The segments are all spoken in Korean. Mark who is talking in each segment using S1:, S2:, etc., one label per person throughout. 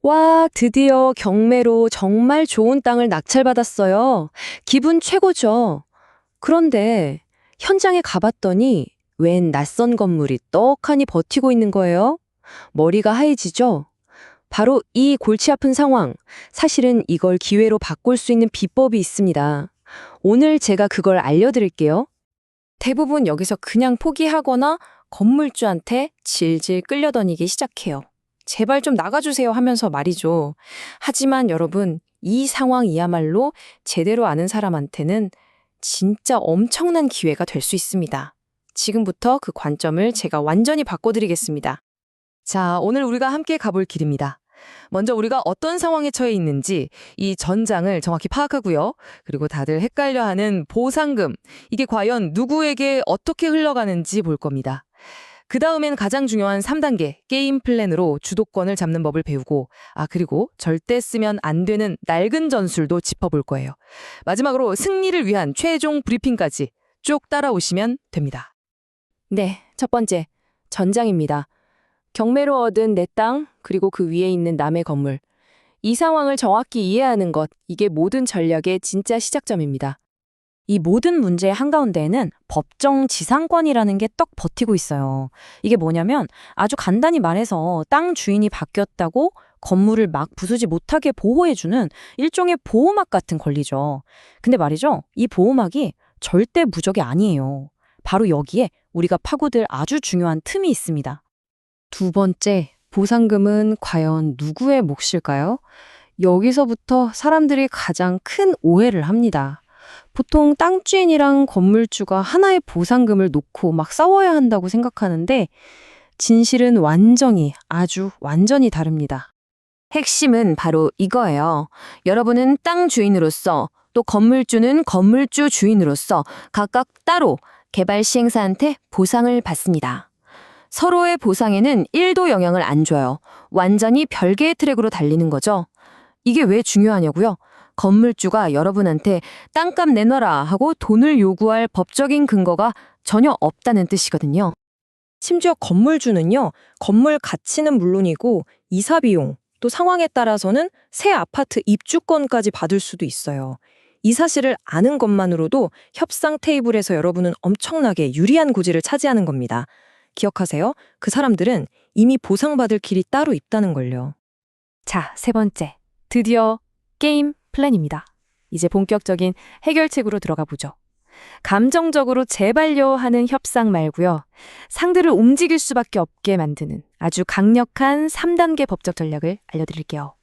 S1: 와, 드디어 경매로 정말 좋은 땅을 낙찰받았어요. 기분 최고죠. 그런데 현장에 가봤더니 웬 낯선 건물이 떡하니 버티고 있는 거예요. 머리가 하얘지죠? 바로 이 골치 아픈 상황. 사실은 이걸 기회로 바꿀 수 있는 비법이 있습니다. 오늘 제가 그걸 알려드릴게요. 대부분 여기서 그냥 포기하거나 건물주한테 질질 끌려다니기 시작해요. 제발 좀 나가주세요 하면서 말이죠. 하지만 여러분, 이 상황이야말로 제대로 아는 사람한테는 진짜 엄청난 기회가 될 수 있습니다. 지금부터 그 관점을 제가 완전히 바꿔드리겠습니다. 자, 오늘 우리가 함께 가볼 길입니다. 먼저 우리가 어떤 상황에 처해 있는지 이 전장을 정확히 파악하고요. 그리고 다들 헷갈려하는 보상금, 이게 과연 누구에게 어떻게 흘러가는지 볼 겁니다. 그 다음엔 가장 중요한 3단계 게임 플랜으로 주도권을 잡는 법을 배우고, 그리고 절대 쓰면 안 되는 낡은 전술도 짚어볼 거예요. 마지막으로 승리를 위한 최종 브리핑까지 쭉 따라오시면 됩니다. 네, 첫 번째, 전장입니다. 경매로 얻은 내 땅, 그리고 그 위에 있는 남의 건물. 이 상황을 정확히 이해하는 것, 이게 모든 전략의 진짜 시작점입니다. 이 모든 문제의 한가운데에는 법정 지상권이라는 게 떡 버티고 있어요. 이게 뭐냐면 아주 간단히 말해서 땅 주인이 바뀌었다고 건물을 막 부수지 못하게 보호해주는 일종의 보호막 같은 권리죠. 근데 말이죠, 이 보호막이 절대 무적이 아니에요. 바로 여기에 우리가 파고들 아주 중요한 틈이 있습니다. 두 번째, 보상금은 과연 누구의 몫일까요? 여기서부터 사람들이 가장 큰 오해를 합니다. 보통 땅 주인이랑 건물주가 하나의 보상금을 놓고 막 싸워야 한다고 생각하는데 진실은 아주 완전히 다릅니다. 핵심은 바로 이거예요. 여러분은 땅 주인으로서 또 건물주는 건물주 주인으로서 각각 따로 개발 시행사한테 보상을 받습니다. 서로의 보상에는 1도 영향을 안 줘요. 완전히 별개의 트랙으로 달리는 거죠. 이게 왜 중요하냐고요? 건물주가 여러분한테 땅값 내놔라 하고 돈을 요구할 법적인 근거가 전혀 없다는 뜻이거든요. 심지어 건물주는요, 건물 가치는 물론이고 이사 비용, 또 상황에 따라서는 새 아파트 입주권까지 받을 수도 있어요. 이 사실을 아는 것만으로도 협상 테이블에서 여러분은 엄청나게 유리한 고지를 차지하는 겁니다. 기억하세요. 그 사람들은 이미 보상받을 길이 따로 있다는 걸요. 자, 세 번째. 드디어 게임 플랜입니다. 이제 본격적인 해결책으로 들어가 보죠. 감정적으로 제발요 하는 협상 말고요. 상대를 움직일 수밖에 없게 만드는 아주 강력한 3단계 법적 전략을 알려드릴게요.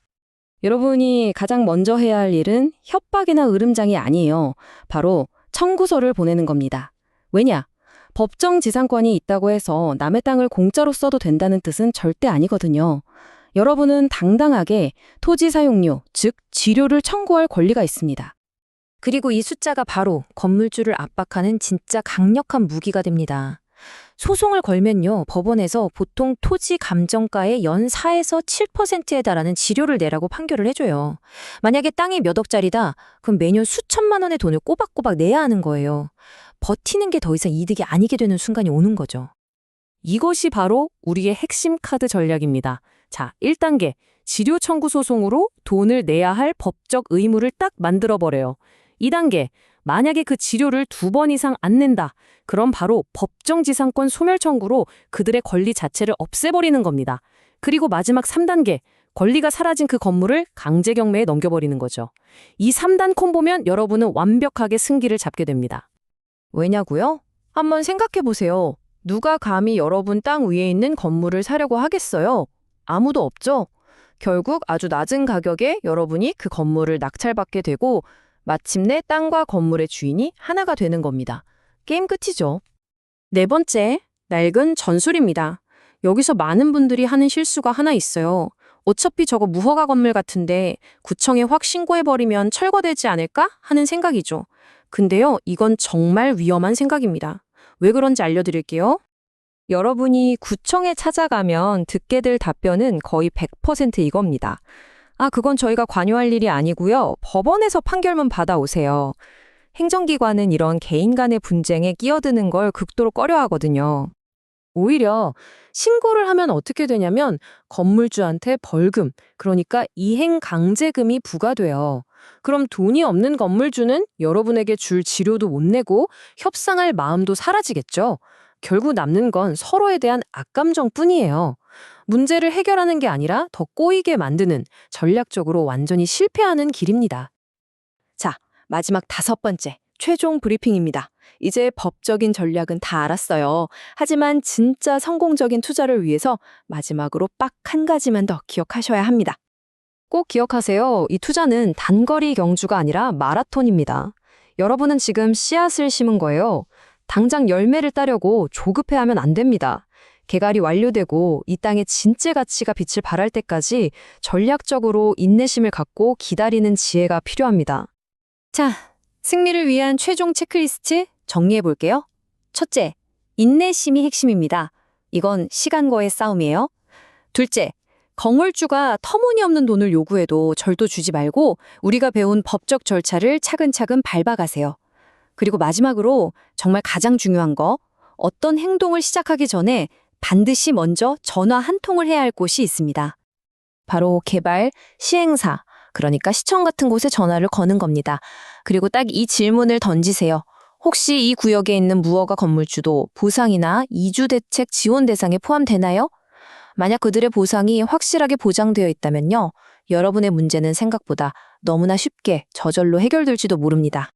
S1: 여러분이 가장 먼저 해야 할 일은 협박이나 으름장이 아니에요. 바로 청구서를 보내는 겁니다. 왜냐? 법정 지상권이 있다고 해서 남의 땅을 공짜로 써도 된다는 뜻은 절대 아니거든요. 여러분은 당당하게 토지 사용료, 즉 지료를 청구할 권리가 있습니다. 그리고 이 숫자가 바로 건물주를 압박하는 진짜 강력한 무기가 됩니다. 소송을 걸면요, 법원에서 보통 토지 감정가의 연 4에서 7%에 달하는 지료를 내라고 판결을 해줘요. 만약에 땅이 몇 억짜리다, 그럼 매년 수천만 원의 돈을 꼬박꼬박 내야 하는 거예요. 버티는 게 더 이상 이득이 아니게 되는 순간이 오는 거죠. 이것이 바로 우리의 핵심 카드 전략입니다. 자, 1단계, 지료 청구 소송으로 돈을 내야 할 법적 의무를 딱 만들어버려요. 2단계, 만약에 그 지료를 2번 이상 안 낸다. 그럼 바로 법정지상권 소멸 청구로 그들의 권리 자체를 없애버리는 겁니다. 그리고 마지막 3단계, 권리가 사라진 그 건물을 강제 경매에 넘겨버리는 거죠. 이 3단 콤보면 여러분은 완벽하게 승기를 잡게 됩니다. 왜냐고요? 한번 생각해보세요. 누가 감히 여러분 땅 위에 있는 건물을 사려고 하겠어요? 아무도 없죠? 결국 아주 낮은 가격에 여러분이 그 건물을 낙찰받게 되고 마침내 땅과 건물의 주인이 하나가 되는 겁니다. 게임 끝이죠. 네 번째, 낡은 전술입니다. 여기서 많은 분들이 하는 실수가 하나 있어요. 어차피 저거 무허가 건물 같은데 구청에 확 신고해버리면 철거되지 않을까 하는 생각이죠. 근데요, 이건 정말 위험한 생각입니다. 왜 그런지 알려드릴게요. 여러분이 구청에 찾아가면 듣게 될 답변은 거의 100% 이겁니다. 그건 저희가 관여할 일이 아니고요. 법원에서 판결문 받아오세요. 행정기관은 이런 개인 간의 분쟁에 끼어드는 걸 극도로 꺼려하거든요. 오히려 신고를 하면 어떻게 되냐면 건물주한테 벌금, 그러니까 이행 강제금이 부과돼요. 그럼 돈이 없는 건물주는 여러분에게 줄 지료도 못 내고 협상할 마음도 사라지겠죠. 결국 남는 건 서로에 대한 악감정뿐이에요. 문제를 해결하는 게 아니라 더 꼬이게 만드는, 전략적으로 완전히 실패하는 길입니다.
S2: 자, 마지막 5번째, 최종 브리핑입니다. 이제 법적인 전략은 다 알았어요. 하지만 진짜 성공적인 투자를 위해서 마지막으로 딱 한 가지만 더 기억하셔야 합니다.
S1: 꼭 기억하세요. 이 투자는 단거리 경주가 아니라 마라톤입니다. 여러분은 지금 씨앗을 심은 거예요. 당장 열매를 따려고 조급해하면 안 됩니다. 개갈이 완료되고 이 땅의 진짜 가치가 빛을 발할 때까지 전략적으로 인내심을 갖고 기다리는 지혜가 필요합니다.
S2: 자, 승리를 위한 최종 체크리스트 정리해 볼게요. 첫째, 인내심이 핵심입니다. 이건 시간과의 싸움이에요. 둘째, 건물주가 터무니없는 돈을 요구해도 절도 주지 말고 우리가 배운 법적 절차를 차근차근 밟아가세요. 그리고 마지막으로 정말 가장 중요한 거, 어떤 행동을 시작하기 전에 반드시 먼저 전화 한 통을 해야 할 곳이 있습니다. 바로 개발, 시행사, 그러니까 시청 같은 곳에 전화를 거는 겁니다. 그리고 딱 이 질문을 던지세요. 혹시 이 구역에 있는 무허가 건물주도 보상이나 이주 대책 지원 대상에 포함되나요? 만약 그들의 보상이 확실하게 보장되어 있다면요, 여러분의 문제는 생각보다 너무나 쉽게 저절로 해결될지도 모릅니다.